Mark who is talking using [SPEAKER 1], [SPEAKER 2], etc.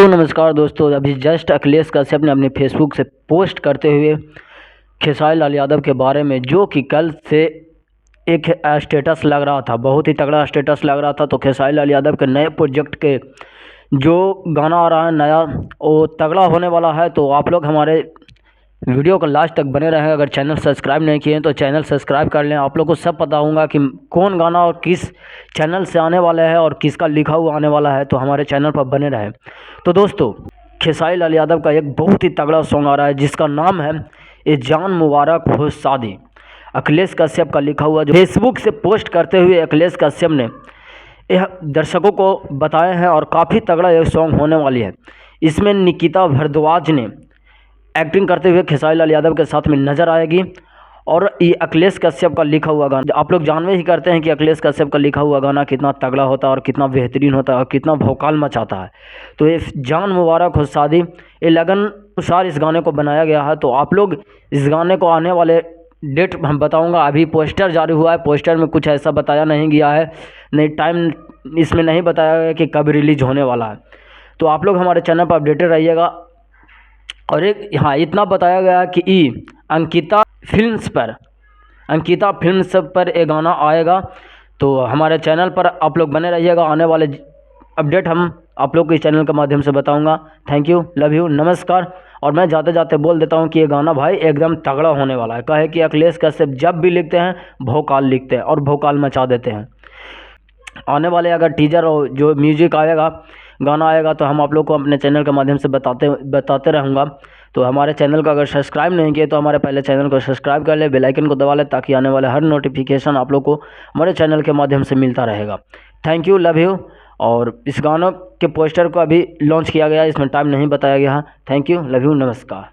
[SPEAKER 1] Hello नमस्कार दोस्तों। अभी जस्ट अखिलेश कश्यप ने अपने फेसबुक से पोस्ट करते हुए खेसारी लाल यादव के बारे में, जो कि कल से एक स्टेटस लग रहा था, बहुत ही तगड़ा स्टेटस लग रहा था। तो खेसारी लाल यादव के नए प्रोजेक्ट के जो गाना आ रहा है नया, वो तगड़ा होने वाला है। तो आप लोग हमारे वीडियो को लास्ट तक बने रहें। अगर चैनल सब्सक्राइब नहीं किए हैं तो चैनल सब्सक्राइब कर लें। आप लोग को सब पता होगा कि कौन गाना और किस चैनल से आने वाला है और किसका लिखा हुआ आने वाला है, तो हमारे चैनल पर बने रहें। तो दोस्तों, खेसारी लाल यादव का एक बहुत ही तगड़ा सॉन्ग आ रहा है जिसका नाम है ए जान मुबारक हो शादी। अखिलेश कश्यप का लिखा हुआ, जो फेसबुक से पोस्ट करते हुए अखिलेश कश्यप ने यह दर्शकों को बताए हैं और काफ़ी तगड़ा यह सॉन्ग होने वाली है। इसमें निकिता भारद्वाज ने एक्टिंग करते हुए खेसारी लाल यादव के साथ में नजर आएगी। और ये अखिलेश कश्यप का लिखा हुआ गाना, आप लोग जानवे ही करते हैं कि अखिलेश कश्यप का लिखा हुआ गाना कितना तगड़ा होता है और कितना बेहतरीन होता है और कितना भौकाल मचाता है। तो ये जान मुबारक हो शादी, ये लगन अनुसार इस गाने को बनाया गया है। तो आप लोग इस गाने को आने वाले डेट हम बताऊंगा। अभी पोस्टर जारी हुआ है, पोस्टर में कुछ ऐसा बताया नहीं गया है, नहीं टाइम इसमें नहीं बताया गया कि कब रिलीज होने वाला है। तो आप लोग हमारे चैनल पर अपडेटेड रहिएगा। और एक हाँ, इतना बताया गया कि अंकिता फिल्म्स पर एक गाना आएगा। तो हमारे चैनल पर आप लोग बने रहिएगा। आने वाले अपडेट हम आप लोग के चैनल के माध्यम से बताऊंगा। थैंक यू, लव यू, नमस्कार। और मैं जाते जाते बोल देता हूं कि ये गाना भाई एकदम तगड़ा होने वाला है। कहे कि अखिलेश कश्यप जब भी लिखते हैं भौकाल लिखते हैं और भौकाल मचा देते हैं। आने वाले अगर टीजर और जो म्यूजिक आएगा, गाना आएगा, तो हम आप लोग को अपने चैनल के माध्यम से बताते रहूँगा। तो हमारे चैनल को अगर सब्सक्राइब नहीं किए तो हमारे पहले चैनल को सब्सक्राइब कर ले, बेल आइकन को दबा ले, ताकि आने वाले हर नोटिफिकेशन आप लोग को हमारे चैनल के माध्यम से मिलता रहेगा। Thank you, love you. और इस गानों के पोस्टर को अभी लॉन्च किया गया, इसमें टाइम नहीं बताया गया है। थैंक यू, लव यू, नमस्कार।